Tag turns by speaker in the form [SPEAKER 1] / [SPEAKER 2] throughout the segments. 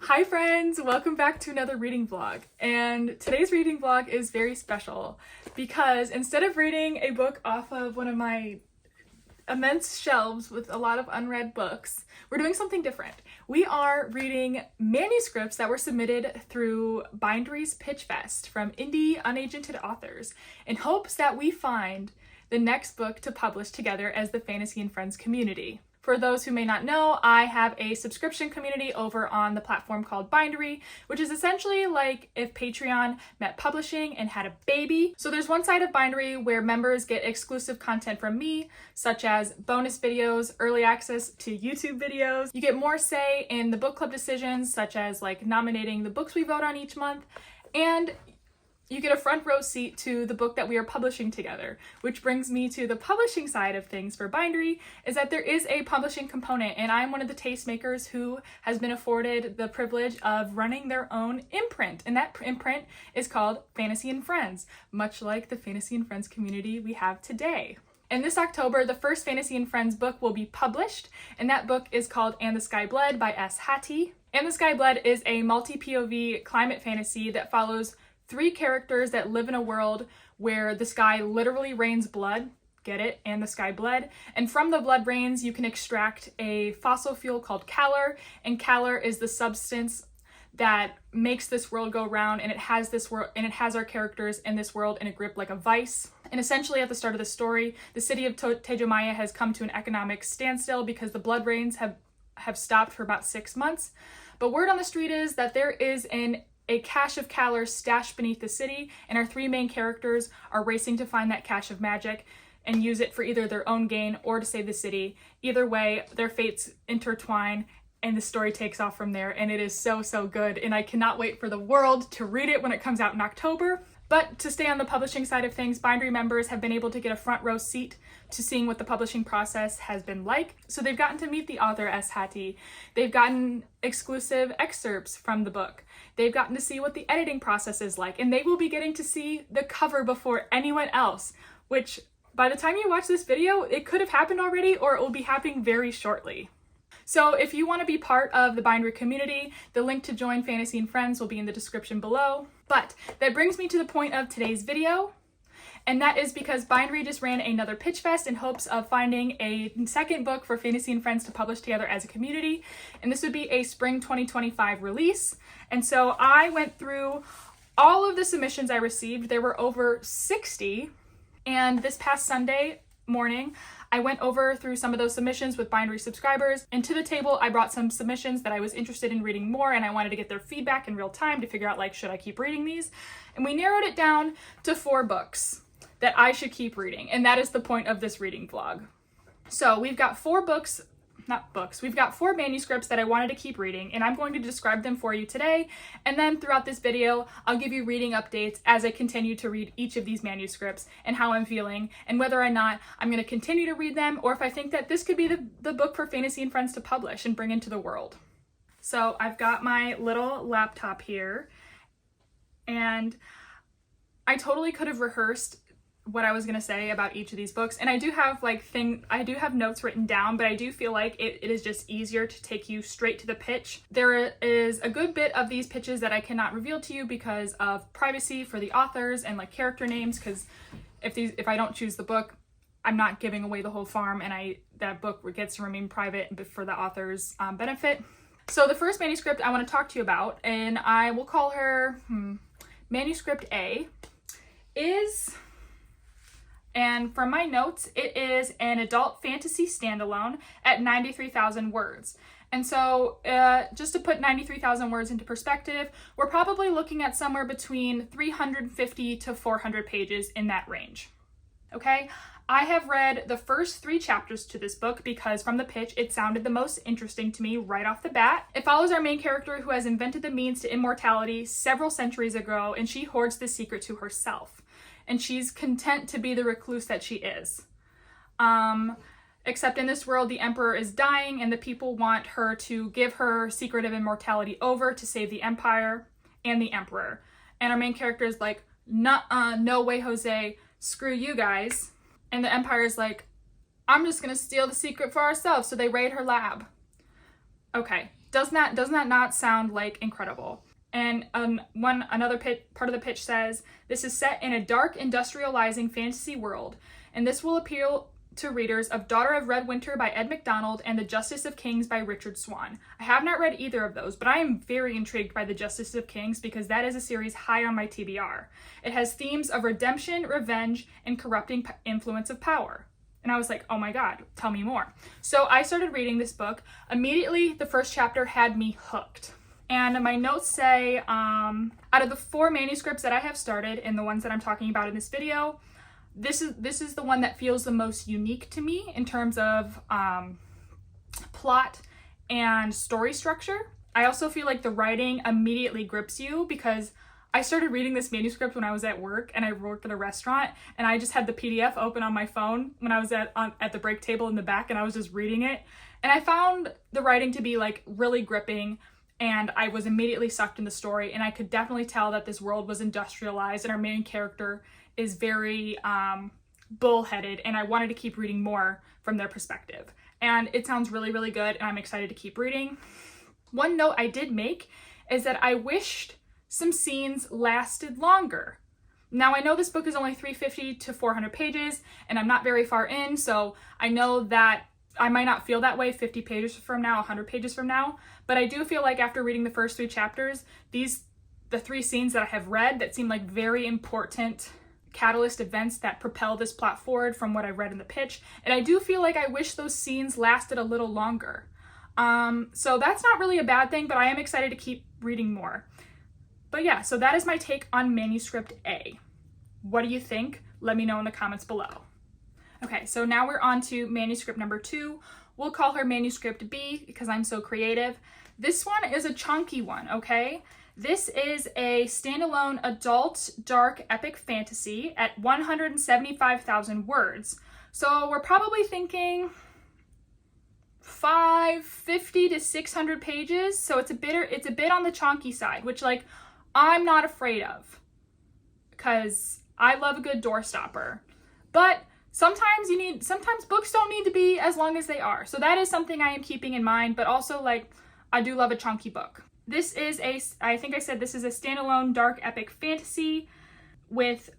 [SPEAKER 1] Hi friends, welcome back to another reading vlog. And today's reading vlog is very special because instead of reading a book off of one of my immense shelves with a lot of unread books, we're doing something different. We are reading manuscripts that were submitted through Bindery's Pitchfest from indie unagented authors in hopes that we find the next book to publish together as the Fantasy and Friends community. For those who may not know, I have a subscription community over on the platform called Bindery, which is essentially like if Patreon met publishing and had a baby. So there's one side of Bindery where members get exclusive content from me, such as bonus videos, early access to YouTube videos. You get more say in the book club decisions, such as like nominating the books we vote on each month, and you get a front row seat to the book that we are publishing together, which brings me to the publishing side of things for Bindery, is that there is a publishing component, and I'm one of the tastemakers who has been afforded the privilege of running their own imprint, and that imprint is called Fantasy and Friends, much like the Fantasy and Friends community we have today. And this October, the first Fantasy and Friends book will be published, and that book is called And the Sky Bled by Hati. And the Sky Bled is a multi-POV climate fantasy that follows 3 characters that live in a world where the sky literally rains blood. Get it? And the sky bled. And from the blood rains, you can extract a fossil fuel called calor, and calor is the substance that makes this world go round, and it has this world, and it has our characters in this world in a grip like a vice. And essentially at the start of the story, the city of Tejomaya has come to an economic standstill because the blood rains have stopped for about 6 months. But word on the street is that there is a cache of calor stashed beneath the city, and our 3 main characters are racing to find that cache of magic and use it for either their own gain or to save the city. Either way, their fates intertwine and the story takes off from there, and it is so good, and I cannot wait for the world to read it when it comes out in October. But to stay on the publishing side of things, Bindery members have been able to get a front row seat to seeing what the publishing process has been like. So they've gotten to meet the author Hati. They've gotten exclusive excerpts from the book. They've gotten to see what the editing process is like, and they will be getting to see the cover before anyone else, which by the time you watch this video, it could have happened already, or it will be happening very shortly. So if you want to be part of the Bindery community, the link to join Fantasy and Friends will be in the description below. But that brings me to the point of today's video, and that is because Bindery just ran another Pitchfest in hopes of finding a second book for Fantasy and Friends to publish together as a community, and this would be a spring 2025 release. And so I went through all of the submissions I received. There were over 60, and this past Sunday morning, I went over through some of those submissions with Bindery subscribers, and to the table I brought some submissions that I was interested in reading more, and I wanted to get their feedback in real time to figure out, like, should I keep reading these? And we narrowed it down to 4 books that I should keep reading, and that is the point of this reading vlog. So we've got 4 we've got 4 manuscripts that I wanted to keep reading, and I'm going to describe them for you today, and then throughout this video, I'll give you reading updates as I continue to read each of these manuscripts and how I'm feeling, and whether or not I'm going to continue to read them, or if I think that this could be the book for Fantasy and Friends to publish and bring into the world. So I've got my little laptop here, and I totally could have rehearsed what I was going to say about each of these books, and I do have notes written down, but I do feel like it is just easier to take you straight to the pitch. There is a good bit of these pitches that I cannot reveal to you because of privacy for the authors and like character names, because if I don't choose the book, I'm not giving away the whole farm, and that book gets to remain private for the author's benefit. So the first manuscript I want to talk to you about, and I will call her Manuscript A, and from my notes, it is an adult fantasy standalone at 93,000 words. And so just to put 93,000 words into perspective, we're probably looking at somewhere between 350 to 400 pages in that range. Okay? I have read the first 3 chapters to this book because from the pitch, it sounded the most interesting to me right off the bat. It follows our main character who has invented the means to immortality several centuries ago, and she hoards this secret to herself. And she's content to be the recluse that she is. Except in this world, the emperor is dying, and the people want her to give her secret of immortality over to save the empire and the emperor. And our main character is like, nuh-uh, no way, Jose, screw you guys. And the empire is like, I'm just gonna steal the secret for ourselves, so they raid her lab. Okay, Does that not sound like incredible? And another part of the pitch says, this is set in a dark, industrializing fantasy world, and this will appeal to readers of Daughter of Red Winter by Ed MacDonald and The Justice of Kings by Richard Swan. I have not read either of those, but I am very intrigued by The Justice of Kings because that is a series high on my TBR. It has themes of redemption, revenge, and corrupting influence of power. And I was like, oh my God, tell me more. So I started reading this book. Immediately, the first chapter had me hooked. And my notes say, out of the 4 manuscripts that I have started and the ones that I'm talking about in this video, this is the one that feels the most unique to me in terms of plot and story structure. I also feel like the writing immediately grips you because I started reading this manuscript when I was at work, and I worked at a restaurant, and I just had the PDF open on my phone when I was at the break table in the back, and I was just reading it. And I found the writing to be like really gripping, and I was immediately sucked in the story, and I could definitely tell that this world was industrialized and our main character is very bullheaded, and I wanted to keep reading more from their perspective. And it sounds really, really good, and I'm excited to keep reading. One note I did make is that I wished some scenes lasted longer. Now, I know this book is only 350 to 400 pages, and I'm not very far in, so I know that I might not feel that way 50 pages from now, 100 pages from now, but I do feel like after reading the first 3 chapters, the 3 scenes that I have read that seem like very important catalyst events that propel this plot forward from what I read in the pitch, and I do feel like I wish those scenes lasted a little longer. So that's not really a bad thing, but I am excited to keep reading more. But yeah, so that is my take on Manuscript A. What do you think? Let me know in the comments below. Okay, so now we're on to manuscript number 2. We'll call her Manuscript B because I'm so creative. This one is a chunky one, okay? This is a standalone adult dark epic fantasy at 175,000 words. So we're probably thinking 550 to 600 pages. So it's a bit on the chunky side, which like I'm not afraid of because I love a good doorstopper. But sometimes books don't need to be as long as they are. So that is something I am keeping in mind, but also like I do love a chunky book. This is I think I said this is a standalone dark epic fantasy with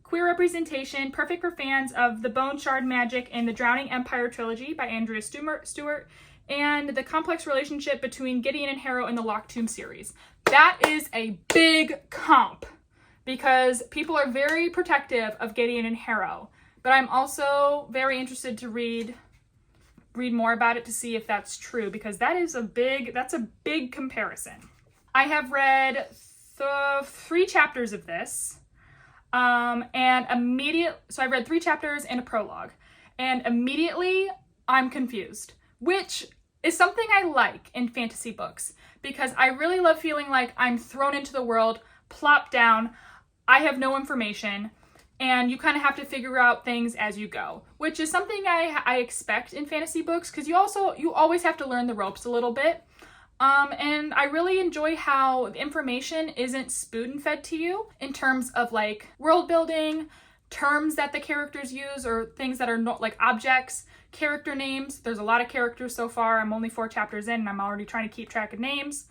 [SPEAKER 1] queer representation, perfect for fans of the Bone Shard Magic and the Drowning Empire trilogy by Andrea Stewart, and the complex relationship between Gideon and Harrow in the Locked Tomb series. That is a big comp because people are very protective of Gideon and Harrow, but I'm also very interested to read more about it to see if that's true because that's a big comparison. I have read 3 chapters of this, so I read 3 chapters and a prologue, and immediately I'm confused, which is something I like in fantasy books because I really love feeling like I'm thrown into the world, plopped down, I have no information, and you kind of have to figure out things as you go, which is something I expect in fantasy books because you always have to learn the ropes a little bit. And I really enjoy how the information isn't spoon-fed to you in terms of like world building, terms that the characters use, or things that are not like objects, character names. There's a lot of characters so far. I'm only 4 chapters in and I'm already trying to keep track of names.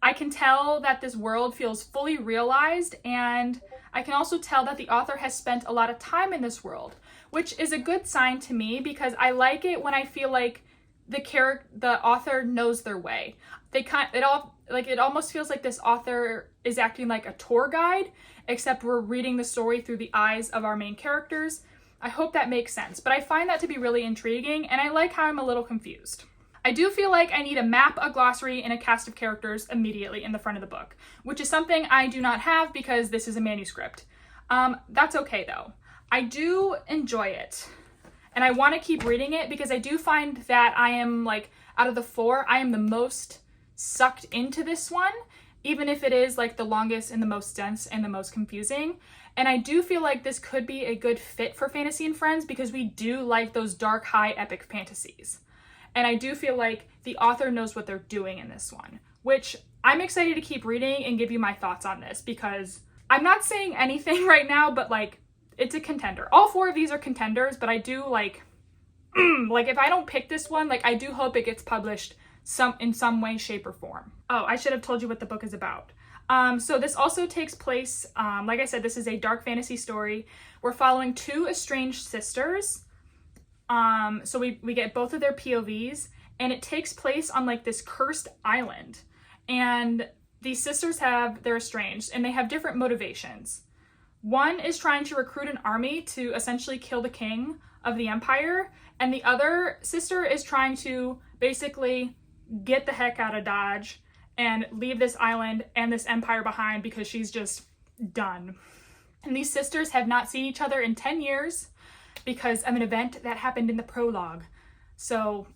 [SPEAKER 1] I can tell that this world feels fully realized, and I can also tell that the author has spent a lot of time in this world, which is a good sign to me because I like it when I feel like the author knows their way. It almost feels like this author is acting like a tour guide, except we're reading the story through the eyes of our main characters. I hope that makes sense, but I find that to be really intriguing, and I like how I'm a little confused. I do feel like I need a map, a glossary, and a cast of characters immediately in the front of the book, which is something I do not have because this is a manuscript. That's okay though. I do enjoy it, and I want to keep reading it because I do find that I am like, out of the 4, I am the most sucked into this one, even if it is like the longest and the most dense and the most confusing. And I do feel like this could be a good fit for Fantasy and Friends because we do like those dark, high, epic fantasies. And I do feel like the author knows what they're doing in this one, which I'm excited to keep reading and give you my thoughts on this because I'm not saying anything right now, but like it's a contender. All 4 of these are contenders, but I do like if I don't pick this one, like I do hope it gets published in some way, shape, or form. Oh, I should have told you what the book is about. So this also takes place, like I said, this is a dark fantasy story. We're following two estranged sisters. So we get both of their POVs, and it takes place on like this cursed island. And these sisters they're estranged, and they have different motivations. One is trying to recruit an army to essentially kill the king of the empire, and the other sister is trying to basically get the heck out of Dodge and leave this island and this empire behind because she's just done. And these sisters have not seen each other in 10 years because of an event that happened in the prologue. So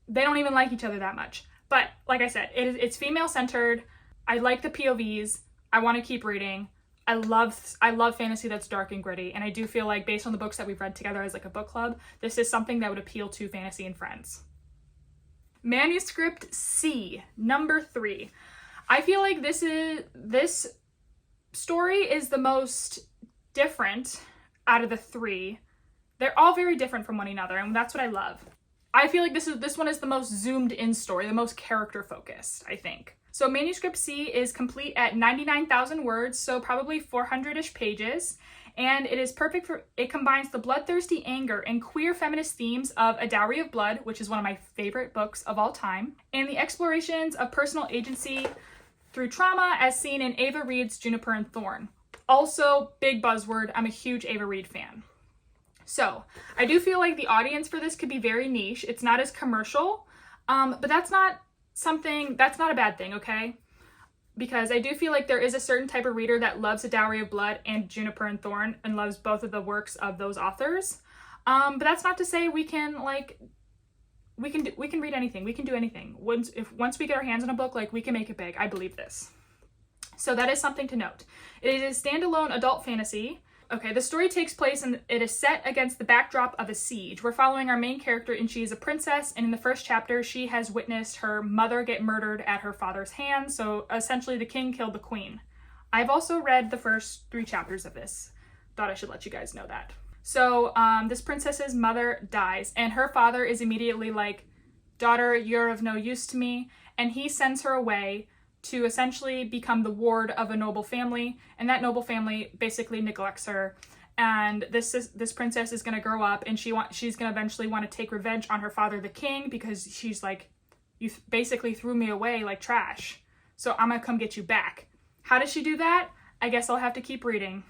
[SPEAKER 1] they don't even like each other that much. But like I said, it's female-centered. I like the POVs. I want to keep reading. I love fantasy that's dark and gritty, and I do feel like based on the books that we've read together as like a book club, this is something that would appeal to Fantasy and Friends. Manuscript C, number 3. I feel like this story is the most different out of the 3. They're all very different from one another, and that's what I love. I feel like this one is the most zoomed in story, the most character focused, I think. So Manuscript C is complete at 99,000 words, so probably 400-ish pages, and it combines the bloodthirsty anger and queer feminist themes of A Dowry of Blood, which is one of my favorite books of all time, and the explorations of personal agency through trauma as seen in Ava Reid's Juniper and Thorn. Also, big buzzword, I'm a huge Ava Reid fan. So, I do feel like the audience for this could be very niche. It's not as commercial, but that's not a bad thing, okay? Because I do feel like there is a certain type of reader that loves A Dowry of Blood and Juniper and Thorn and loves both of the works of those authors. But that's not to say we can read anything. We can do anything. Once we get our hands on a book, we can make it big. I believe this. So that is something to note. It is a standalone adult fantasy. Okay, the story takes place and it is set against the backdrop of a siege. We're following our main character, and she is a princess, and in the first chapter, she has witnessed her mother get murdered at her father's hands, so essentially the king killed the queen. I've also read the first 3 chapters of this. Thought I should let you guys know that. So, this princess's mother dies, and her father is immediately like, "Daughter, you're of no use to me," and he sends her away to essentially become the ward of a noble family, and that noble family basically neglects her. And this princess is going to grow up, and she's going to eventually want to take revenge on her father, the king, because she's like, "You basically threw me away like trash, so I'm going to come get you back." How does she do that? I guess I'll have to keep reading.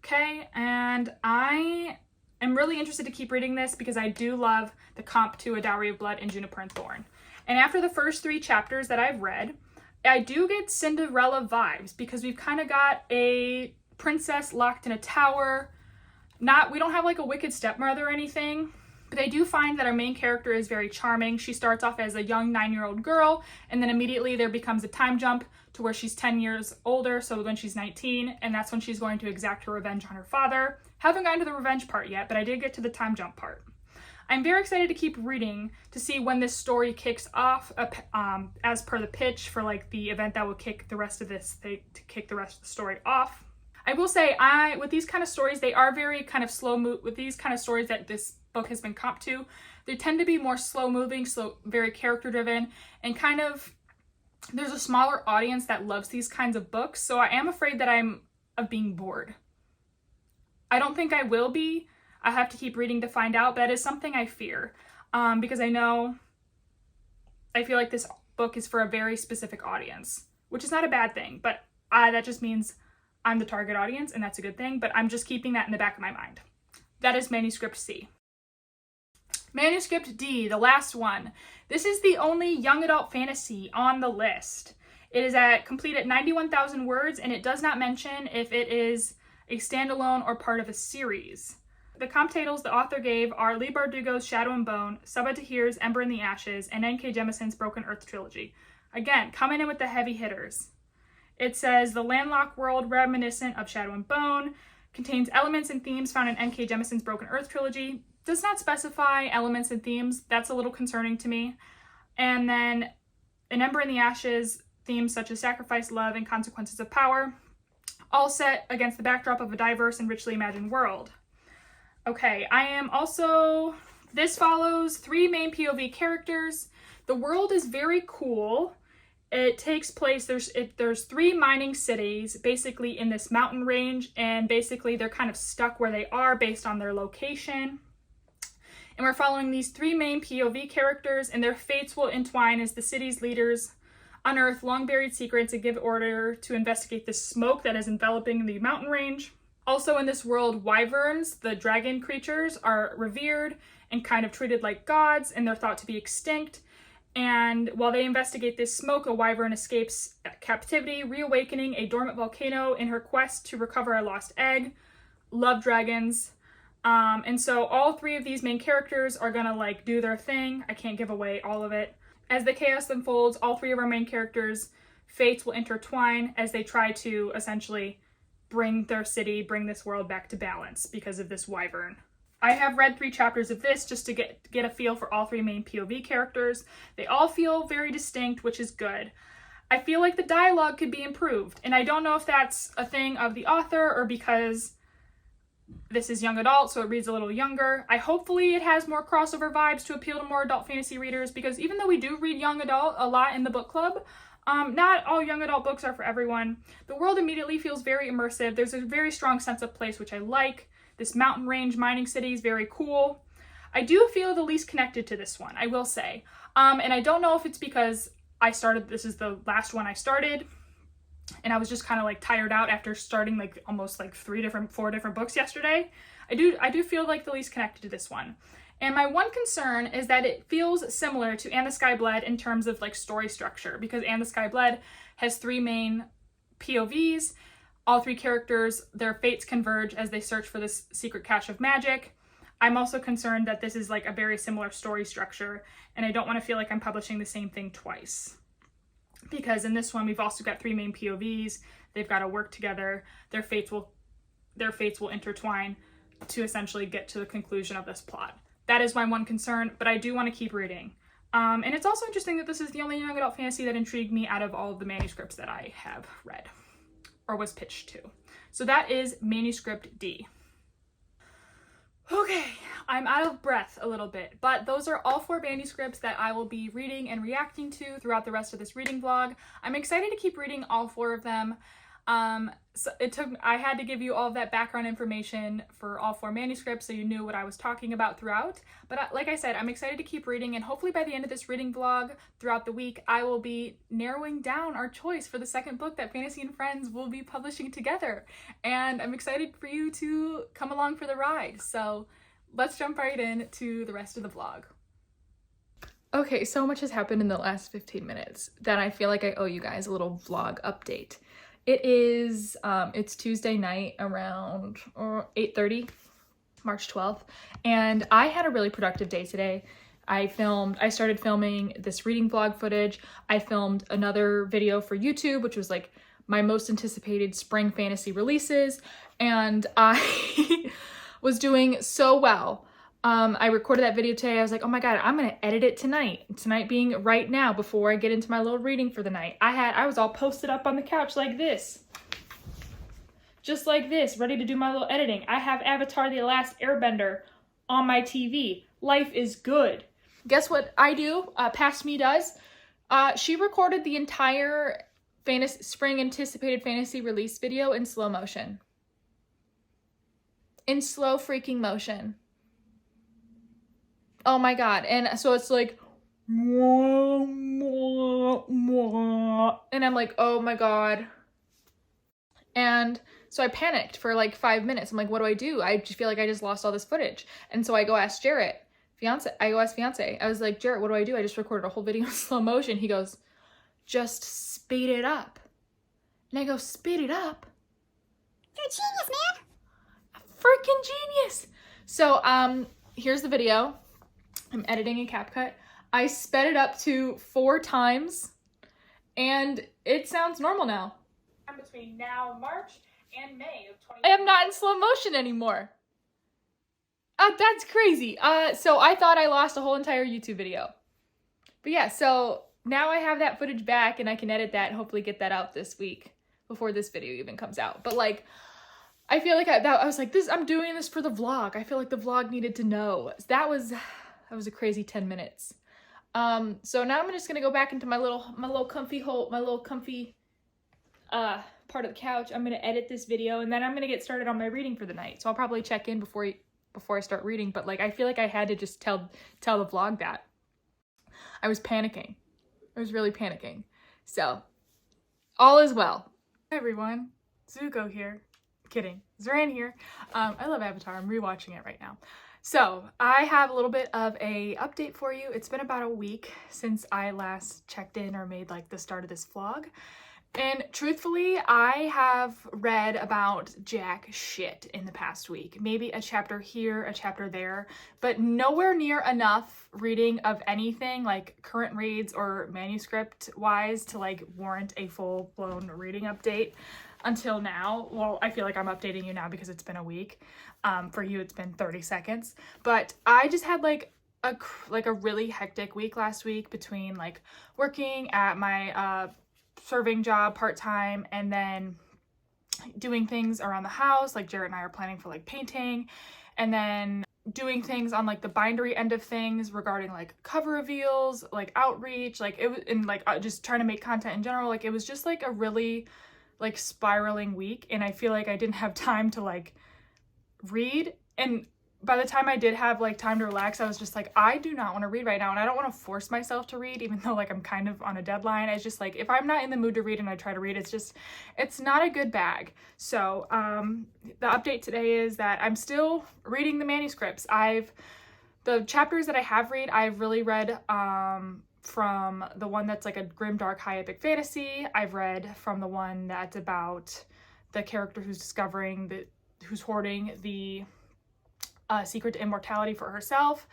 [SPEAKER 1] Okay, and I am really interested to keep reading this because I do love the comp to A Dowry of Blood and Juniper and Thorn. And after the first 3 chapters that I've read, I do get Cinderella vibes because we've kind of got a princess locked in a tower. We don't have like a wicked stepmother or anything, but I do find that our main character is very charming. She starts off as a young 9-year-old girl, and then immediately there becomes a time jump to where she's 10 years older, so when she's 19, and that's when she's going to exact her revenge on her father. Haven't gotten to the revenge part yet, but I did get to the time jump part. I'm very excited to keep reading to see when this story kicks off, as per the pitch for the event that will kick the rest of the story off. I will say, with these kind of stories, they are very kind of with these kind of stories that this book has been comped to, they tend to be more slow moving, very character driven, and kind of, there's a smaller audience that loves these kinds of books, so I am afraid that I'm of being bored. I don't think I will be. I have to keep reading to find out, but that is something I fear, because I feel like this book is for a very specific audience, which is not a bad thing, but that just means I'm the target audience, and that's a good thing, but I'm just keeping that in the back of my mind. That is Manuscript C. Manuscript D, the last one. This is the only young adult fantasy on the list. It is complete at 91,000 words, and it does not mention if it is a standalone or part of a series. The comp titles the author gave are Leigh Bardugo's Shadow and Bone, Sabaa Tahir's Ember in the Ashes, and N.K. Jemison's Broken Earth trilogy. Again, coming in with the heavy hitters. It says the landlocked world reminiscent of Shadow and Bone, contains elements and themes found in N.K. Jemison's Broken Earth trilogy, does not specify elements and themes. That's a little concerning to me. And then An Ember in the Ashes, themes such as sacrifice, love, and consequences of power, all set against the backdrop of a diverse and richly imagined world. Okay, I am also This follows 3 main POV characters. The world is very cool. It takes place, there's 3 mining cities basically in this mountain range, and basically they're kind of stuck where they are based on their location. And we're following these 3 main POV characters, and their fates will entwine as the city's leaders unearth long-buried secrets and give order to investigate the smoke that is enveloping the mountain range. Also in this world, wyverns, the dragon creatures, are revered and kind of treated like gods, and they're thought to be extinct. And while they investigate this smoke, a wyvern escapes captivity, reawakening a dormant volcano in her quest to recover a lost egg. Love dragons. And so all 3 of these main characters are gonna like do their thing. I can't give away all of it. As the chaos unfolds, all 3 of our main characters' fates will intertwine as they try to essentially bring their city, bring this world back to balance because of this wyvern. I have read 3 chapters of this just to get a feel for all 3 main POV characters. They all feel very distinct, which is good. I feel like the dialogue could be improved, and I don't know if that's a thing of the author or because this is young adult, so it reads a little younger. Hopefully it has more crossover vibes to appeal to more adult fantasy readers, because even though we do read young adult a lot in the book club, not all young adult books are for everyone. The world immediately feels very immersive. There's a very strong sense of place, which I like. This mountain range mining city is very cool. I do feel the least connected to this one, I will say. And I don't know if it's because this is the last one I started, and I was just kind of like tired out after starting like almost like 4 different books yesterday. I do feel like the least connected to this one. And my one concern is that it feels similar to And the Sky Bled in terms of like story structure, because And the Sky Bled has 3 main POVs. All 3 characters, their fates converge as they search for this secret cache of magic. I'm also concerned that this is like a very similar story structure, and I don't want to feel like I'm publishing the same thing twice. Because in this one, we've also got 3 main POVs. They've got to work together. Their fates will intertwine to essentially get to the conclusion of this plot. That is my one concern, but I do want to keep reading. And it's also interesting that this is the only young adult fantasy that intrigued me out of all of the manuscripts that I have read or was pitched to. So that is Manuscript D. Okay, I'm out of breath a little bit, but those are all 4 manuscripts that I will be reading and reacting to throughout the rest of this reading vlog. I'm excited to keep reading all 4 of them. I had to give you all of that background information for all 4 manuscripts so you knew what I was talking about throughout. But like I said, I'm excited to keep reading, and hopefully by the end of this reading vlog throughout the week, I will be narrowing down our choice for the second book that Fantasy and Friends will be publishing together. And I'm excited for you to come along for the ride. So let's jump right in to the rest of the vlog. Okay, so much has happened in the last 15 minutes that I feel like I owe you guys a little vlog update. It is, it's Tuesday night around 8:30, March 12th, and I had a really productive day today. I started filming this reading vlog footage. I filmed another video for YouTube, which was like my most anticipated spring fantasy releases, and I was doing so well. I recorded that video today. I was like, oh my God, I'm gonna edit it tonight. Tonight being right now before I get into my little reading for the night. I was all posted up on the couch like this. Just like this, ready to do my little editing. I have Avatar: The Last Airbender on my TV. Life is good. Guess what I do? Past me does. She recorded the entire spring anticipated fantasy release video in slow motion. In slow freaking motion. Oh my God. And so it's like, and I'm like, oh my God. And so I panicked for like 5 minutes. I'm like, what do? I just feel like I just lost all this footage. And so I go ask Jarrett, fiance. I was like, Jarrett, what do? I just recorded a whole video in slow motion. He goes, just speed it up. And I go, speed it up?
[SPEAKER 2] You're a genius, man.
[SPEAKER 1] A freaking genius. So here's the video. I'm editing in CapCut. I sped it up to 4 times, and it sounds normal now. Between now, March, and May of 2020. I am not in slow motion anymore. That's crazy. So I thought I lost a whole entire YouTube video. But yeah, so now I have that footage back, and I can edit that and hopefully get that out this week before this video even comes out. But like, I feel like I was like, I'm doing this for the vlog. I feel like the vlog needed to know. That was that was a crazy 10 minutes. So now I'm just gonna go back into my little comfy part of the couch. I'm gonna edit this video and then I'm gonna get started on my reading for the night. So I'll probably check in before I start reading, but like I feel like I had to just tell the vlog that. I was panicking. I was really panicking. So all is well. Hi everyone, Zuko here. Kidding. Zoranne here. I love Avatar. I'm rewatching it right now. So I have a little bit of a update for you. It's been about a week since I last checked in or made like the start of this vlog. And truthfully, I have read about jack shit in the past week. Maybe a chapter here, a chapter there, but nowhere near enough reading of anything like current reads or manuscript wise to like warrant a full-blown reading update until now. Well, I feel like I'm updating you now because it's been a week. For you, it's been 30 seconds. But I just had like a really hectic week last week between like working at my serving job part-time and then doing things around the house. Like Jarrett and I are planning for like painting, and then doing things on like the bindery end of things regarding like cover reveals, like outreach, like it was in like just trying to make content in general. Like it was just like a really like spiraling week, and I feel like I didn't have time to like read. And by the time I did have like time to relax, I was just like, I do not want to read right now, and I don't want to force myself to read even though like I'm kind of on a deadline. It's just like if I'm not in the mood to read and I try to read, it's not a good bag. So the update today is that I'm still reading the manuscripts. The chapters that I have read, I've really read from the one that's like a grim dark high epic fantasy. I've read from the one that's about the character who's hoarding the secret to immortality for herself.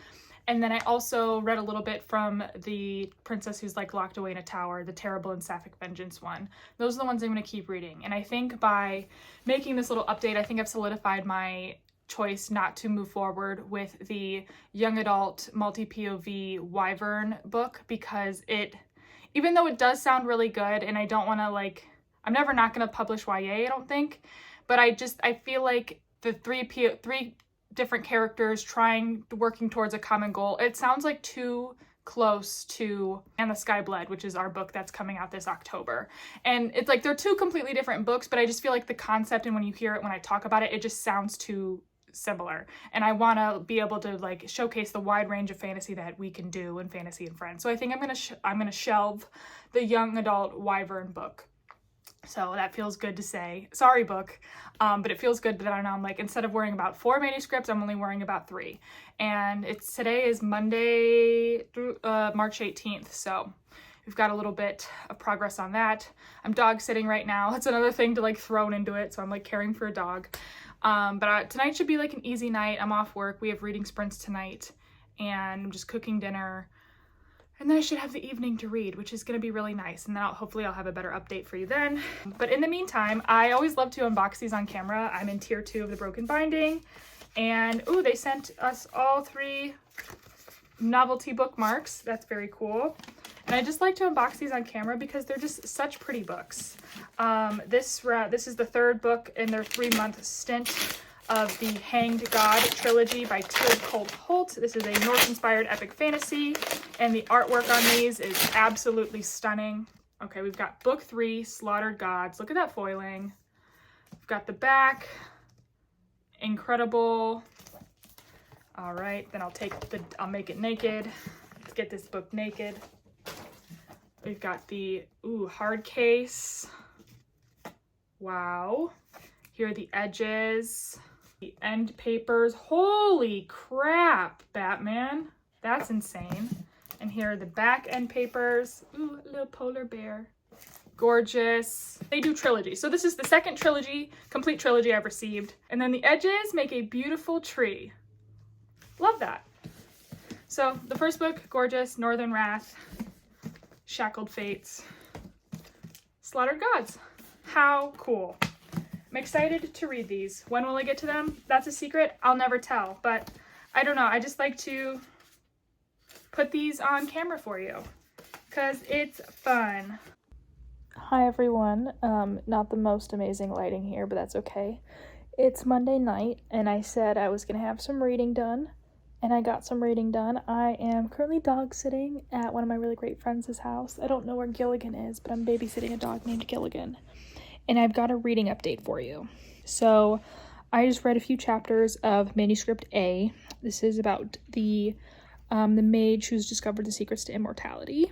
[SPEAKER 1] And then I also read a little bit from the princess who's like locked away in a tower, the terrible and sapphic vengeance one. Those are the ones I'm going to keep reading. And I think by making this little update, I think I've solidified my choice not to move forward with the young adult multi-POV Wyvern book, because even though it does sound really good, and I don't want to like, I'm never not going to publish YA, I don't think, but I feel like the three different characters working towards a common goal, it sounds like too close to and the Sky Bled, which is our book that's coming out this October. And it's like they're two completely different books, but I just feel like the concept, and when you hear it, when I talk about it, it just sounds too similar. And I want to be able to like showcase the wide range of fantasy that we can do in Fantasy and Friends. So I think I'm gonna shelve the young adult Wyvern book. So that feels good to say. Sorry, book. But it feels good that I know I'm like, instead of worrying about 4 manuscripts, I'm only worrying about 3. And today is Monday through March 18th. So we've got a little bit of progress on that. I'm dog sitting right now. It's another thing to like thrown into it. So I'm like caring for a dog. But tonight should be like an easy night. I'm off work. We have reading sprints tonight, and I'm just cooking dinner. And then I should have the evening to read, which is going to be really nice. And then hopefully I'll have a better update for you then. But in the meantime, I always love to unbox these on camera. I'm in tier 2 of the broken binding. And ooh, they sent us all 3 novelty bookmarks. That's very cool. And I just like to unbox these on camera because they're just such pretty books. This is the 3rd book in their 3-month stint of the Hanged God trilogy by Tilde Colt Holt. This is a Norse-inspired epic fantasy, and the artwork on these is absolutely stunning. Okay, we've got book 3, Slaughtered Gods. Look at that foiling. We've got the back. Incredible. All right, then I'll make it naked. Let's get this book naked. We've got the, hard case. Wow. Here are the edges. The end papers. Holy crap, Batman. That's insane. And here are the back end papers. Ooh, a little polar bear. Gorgeous. They do trilogy. So this is the 2nd trilogy, complete trilogy I've received. And then the edges make a beautiful tree. Love that. So the first book, gorgeous. Northern Wrath. Shackled Fates. Slaughtered Gods. How cool. I'm excited to read these. When will I get to them? That's a secret. I'll never tell. But I don't know. I just like to put these on camera for you because it's fun. Hi everyone. Not the most amazing lighting here, but that's okay. It's Monday night, and I said I was going to have some reading done, and I got some reading done. I am currently dog sitting at one of my really great friends' house. I don't know where Gilligan is, but I'm babysitting a dog named Gilligan. And I've got a reading update for you. So I just read a few chapters of Manuscript A. This is about the mage who's discovered the secrets to immortality.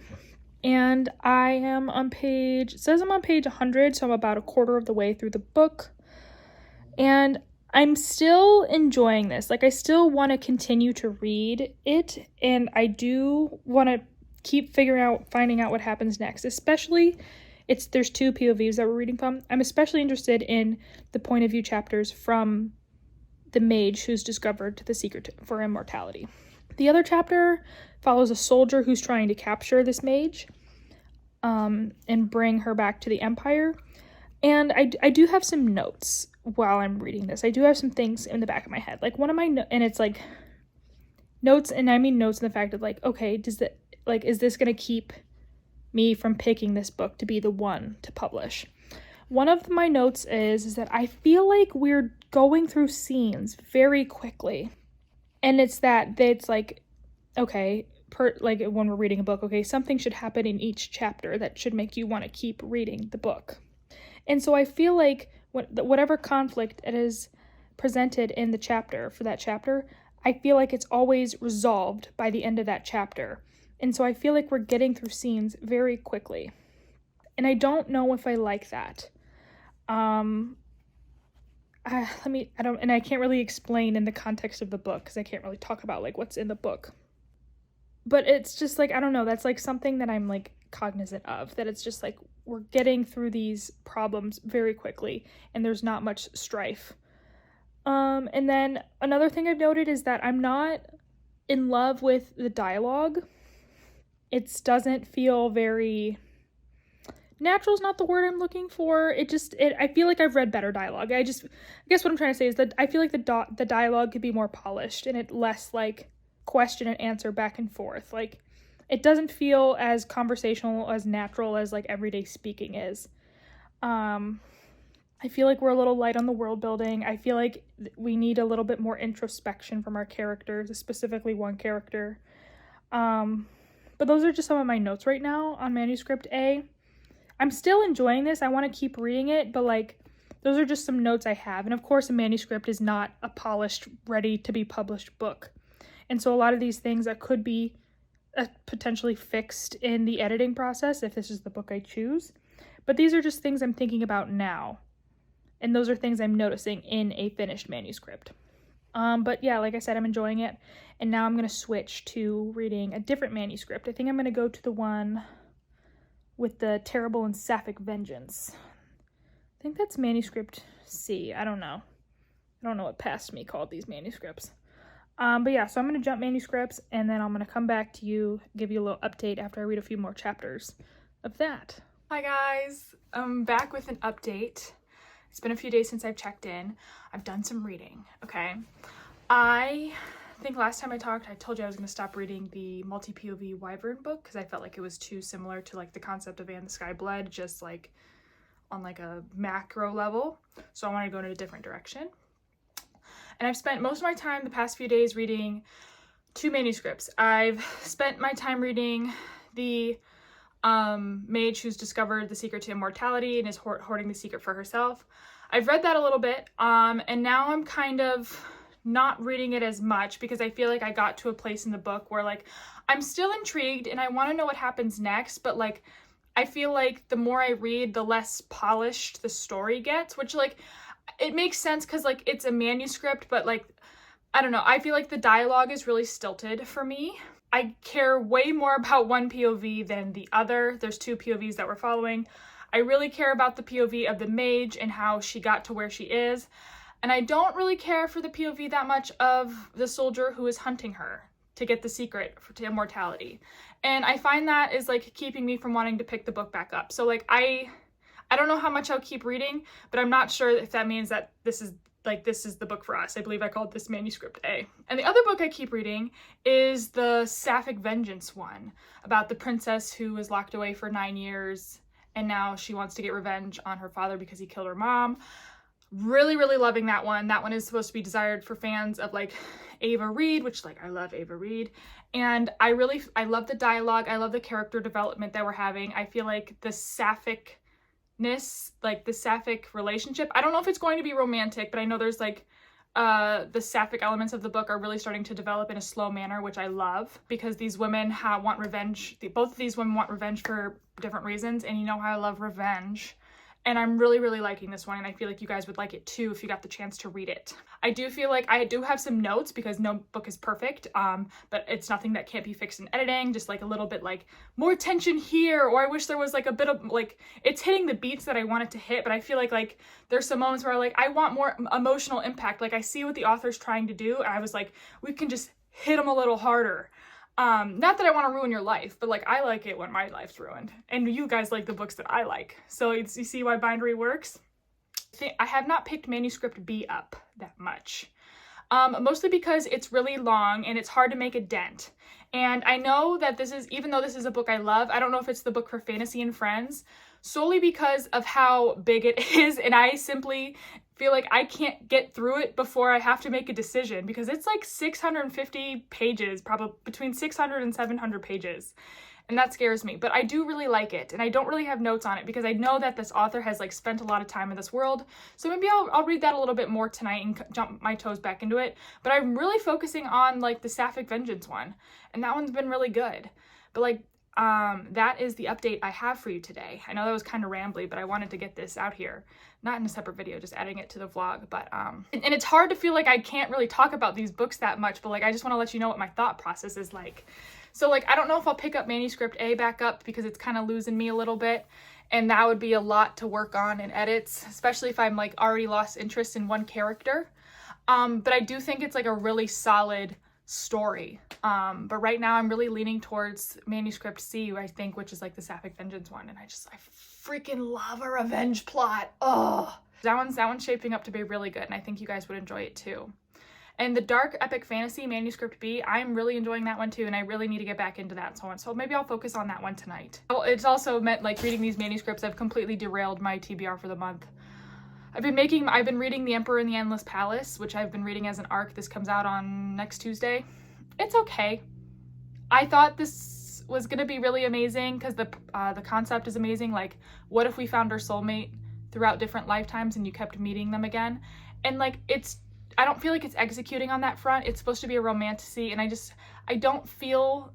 [SPEAKER 1] And I am on page, it says I'm on page 100, so I'm about a quarter of the way through the book. And I'm still enjoying this. Like, I still want to continue to read it, and I do want to keep finding out what happens next. Especially, there's 2 POVs that we're reading from. I'm especially interested in the point of view chapters from the mage who's discovered the secret for immortality. The other chapter follows a soldier who's trying to capture this mage, and bring her back to the Empire. And I do have some notes while I'm reading this. I do have some things in the back of my head. Like, one of my and it's like notes, and I mean notes in the fact of like, okay, is this going to keep me from picking this book to be the one to publish? One of my notes is that I feel like we're going through scenes very quickly. And it's like, okay, like when we're reading a book, okay, something should happen in each chapter that should make you want to keep reading the book. And so I feel like whatever conflict it is presented in the chapter, for that chapter, I feel like it's always resolved by the end of that chapter. And so I feel like we're getting through scenes very quickly. And I don't know if I like that. I can't really explain in the context of the book, because I can't really talk about like what's in the book. But it's just like, I don't know, that's like something that I'm like cognizant of, that it's just like we're getting through these problems very quickly and there's not much strife. And then another thing I've noted is that I'm not in love with the dialogue. It doesn't feel very natural, is not the word I'm looking for. I feel like I've read better dialogue. I guess what I'm trying to say is that I feel like the dialogue could be more polished and it less like question and answer back and forth. Like, it doesn't feel as conversational, as natural as like everyday speaking is. I feel like we're a little light on the world building. I feel like we need a little bit more introspection from our characters, specifically one character. But those are just some of my notes right now on Manuscript A. I'm still enjoying this. I want to keep reading it, but like, those are just some notes I have. And of course, a manuscript is not a polished, ready to be published book. And so a lot of these things that could be potentially fixed in the editing process if this is the book I choose. But these are just things I'm thinking about now. And those are things I'm noticing in a finished manuscript. But yeah, like I said, I'm enjoying it. And now I'm going to switch to reading a different manuscript. I think I'm going to go to the one with the terrible and sapphic vengeance. I think that's Manuscript C. I don't know. I don't know what past me called these manuscripts. But yeah, so I'm going to jump manuscripts, and then I'm going to come back to you, give you a little update after I read a few more chapters of that. Hi guys, I'm back with an update. It's been a few days since I've checked in. I've done some reading, okay? I think last time I talked, I told you I was going to stop reading the multi-POV Wyvern book because I felt like it was too similar to like the concept of And the Sky Bled, just like on like a macro level. So I wanted to go in a different direction. And I've spent most of my time the past few days reading 2 manuscripts. I've spent my time reading the mage who's discovered the secret to immortality and is hoarding the secret for herself. I've read that a little bit, and now I'm kind of not reading it as much because I feel like I got to a place in the book where like I'm still intrigued and I want to know what happens next, but like I feel like the more I read, the less polished the story gets, which like it makes sense because like it's a manuscript, but like I don't know, I feel like the dialogue is really stilted for me. I care way more about one POV than the other. There's 2 POVs that we're following. I really care about the POV of the mage and how she got to where she is. And I don't really care for the POV that much of the soldier who is hunting her to get the secret to immortality. And I find that is like keeping me from wanting to pick the book back up. So like I don't know how much I'll keep reading, but I'm not sure if that means that this is the book for us. I believe I called this Manuscript A. And the other book I keep reading is the Sapphic Vengeance one, about the princess who was locked away for 9 years and now she wants to get revenge on her father because he killed her mom. Really, really loving that one. That one is supposed to be desired for fans of like Ava Reed, which like I love Ava Reed. And I love the dialogue. I love the character development that we're having. I feel like the sapphicness, like the sapphic relationship. I don't know if it's going to be romantic, but I know there's like the sapphic elements of the book are really starting to develop in a slow manner, which I love, because these women want revenge. Both of these women want revenge for different reasons, and you know how I love revenge. And I'm really, really liking this one, and I feel like you guys would like it too if you got the chance to read it. I do feel like I do have some notes because no book is perfect, but it's nothing that can't be fixed in editing, just like a little bit like more tension here, or I wish there was like a bit of like, it's hitting the beats that I want it to hit, but I feel like there's some moments where like I want more emotional impact. Like I see what the author's trying to do, and I was like, we can just hit them a little harder. Not that I want to ruin your life, but like I like it when my life's ruined, and you guys like the books that I like. So you see why Bindery works. I have not picked Manuscript B up that much, mostly because it's really long and it's hard to make a dent. And I know that even though this is a book I love, I don't know if it's the book for Fantasy and Friends, solely because of how big it is, and I simply feel like I can't get through it before I have to make a decision, because it's like 650 pages, probably between 600 and 700 pages, and that scares me. But I do really like it, and I don't really have notes on it because I know that this author has like spent a lot of time in this world, so maybe I'll read that a little bit more tonight and jump my toes back into it. But I'm really focusing on like the Sapphic Vengeance one, and that one's been really good. But like that is the update I have for you today. I know that was kind of rambly, but I wanted to get this out here, not in a separate video, just adding it to the vlog. But and it's hard to feel like I can't really talk about these books that much, but like I just want to let you know what my thought process is like. So like I don't know if I'll pick up Manuscript A back up because it's kind of losing me a little bit, and that would be a lot to work on in edits, especially if I'm like already lost interest in one character. But I do think it's like a really solid story. But right now I'm really leaning towards Manuscript C, I think, which is like the Sapphic Vengeance one, and I freaking love a revenge plot. Oh, that one's shaping up to be really good, and I think you guys would enjoy it too. And the dark epic fantasy Manuscript B, I'm really enjoying that one too, and I really need to get back into that one. So maybe I'll focus on that one tonight. It's also meant like reading these manuscripts, I've completely derailed my TBR for the month. I've been reading The Emperor in the Endless Palace, which I've been reading as an arc. This comes out on next Tuesday. It's okay. I thought this was gonna be really amazing because the concept is amazing. Like, what if we found our soulmate throughout different lifetimes and you kept meeting them again? And like, I don't feel like it's executing on that front. It's supposed to be a romantasy, and I don't feel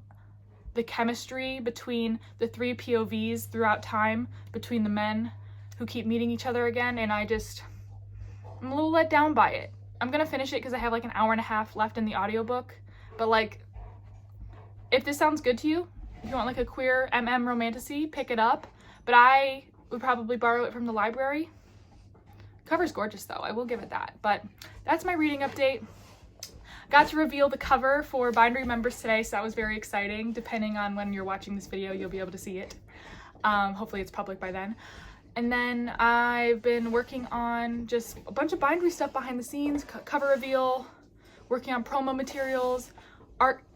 [SPEAKER 1] the chemistry between the three POVs throughout time between the men who keep meeting each other again, and I'm a little let down by it. I'm gonna finish it because I have like an hour and a half left in the audiobook, but like, if this sounds good to you, if you want like a queer romantasy, pick it up, but I would probably borrow it from the library. Cover's gorgeous though, I will give it that. But that's my reading update. Got to reveal the cover for Bindery members today, so that was very exciting. Depending on when you're watching this video, you'll be able to see it. Hopefully it's public by then. And then I've been working on just a bunch of Bindery stuff behind the scenes, cover reveal, working on promo materials.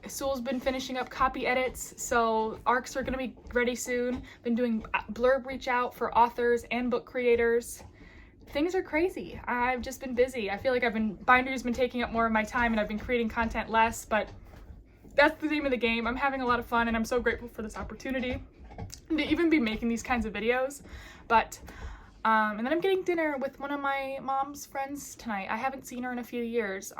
[SPEAKER 1] Sewell's been finishing up copy edits, so arcs are gonna be ready soon. Been doing blurb reach out for authors and book creators. Things are crazy. I've just been busy. I feel like Bindery's been taking up more of my time, and I've been creating content less, but that's the name of the game. I'm having a lot of fun, and I'm so grateful for this opportunity to even be making these kinds of videos. But and then I'm getting dinner with one of my mom's friends tonight. I haven't seen her in a few years.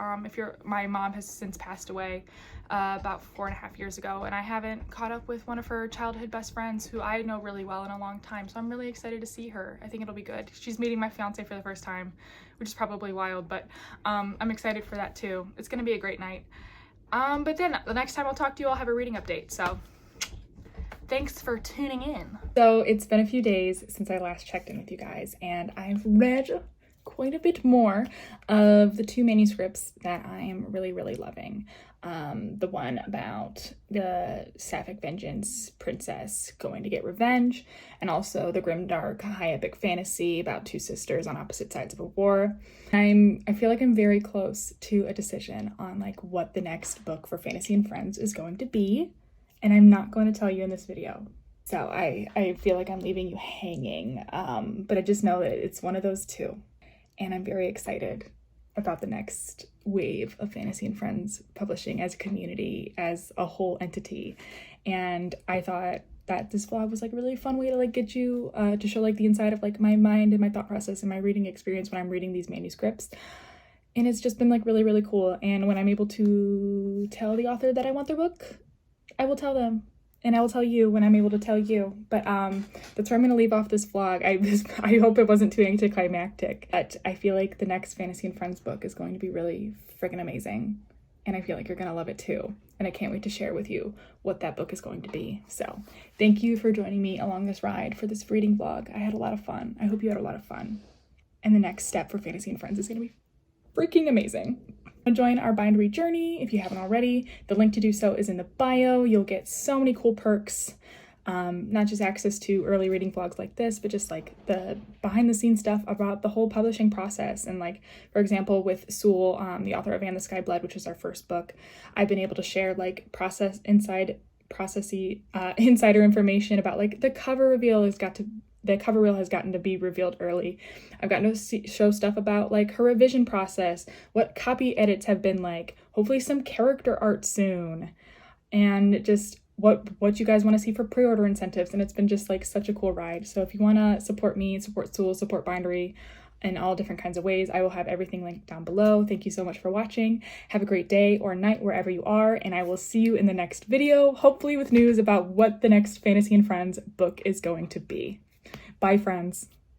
[SPEAKER 1] My mom has since passed away about 4.5 years ago, and I haven't caught up with one of her childhood best friends who I know really well in a long time, so I'm really excited to see her. I think it'll be good. She's meeting my fiance for the first time, which is probably wild, but I'm excited for that too. It's gonna be a great night. But then the next time I'll talk to you, I'll have a reading update, so thanks for tuning in. So it's been a few days since I last checked in with you guys, and I've read quite a bit more of the two manuscripts that I am really, really loving. The one about the Sapphic Vengeance princess going to get revenge, and also the grimdark high epic fantasy about two sisters on opposite sides of a war. I feel like I'm very close to a decision on like what the next book for Fantasy and Friends is going to be, and I'm not going to tell you in this video. So I feel like I'm leaving you hanging, but I just know that it's one of those two. and I'm very excited about the next wave of Fantasy and Friends publishing as a community, as a whole entity. And I thought that this vlog was like a really fun way to like get you to show like the inside of like my mind and my thought process and my reading experience when I'm reading these manuscripts. And it's just been like really, really cool. And when I'm able to tell the author that I want their book, I will tell them. And I will tell you when I'm able to tell you. But that's where I'm going to leave off this vlog. I hope it wasn't too anticlimactic. But I feel like the next Fantasy and Friends book is going to be really friggin' amazing. And I feel like you're going to love it too. And I can't wait to share with you what that book is going to be. So thank you for joining me along this ride for this reading vlog. I had a lot of fun. I hope you had a lot of fun. And the next step for Fantasy and Friends is going to be freaking amazing. Join our Bindery journey if you haven't already. The link to do so is in the bio. You'll get so many cool perks. Not just access to early reading vlogs like this, but just like the behind the scenes stuff about the whole publishing process. And like, for example, with Sewell, the author of And the Sky Bled, which was our first book, I've been able to share like insider information about like the cover reel has gotten to be revealed early. I've gotten to show stuff about like her revision process, what copy edits have been like, hopefully some character art soon, and just what you guys want to see for pre-order incentives. And it's been just like such a cool ride. So if you want to support me, support Sewell, support Bindery in all different kinds of ways, I will have everything linked down below. Thank you so much for watching. Have a great day or night wherever you are, and I will see you in the next video, hopefully with news about what the next Fantasy and Friends book is going to be. Bye, friends.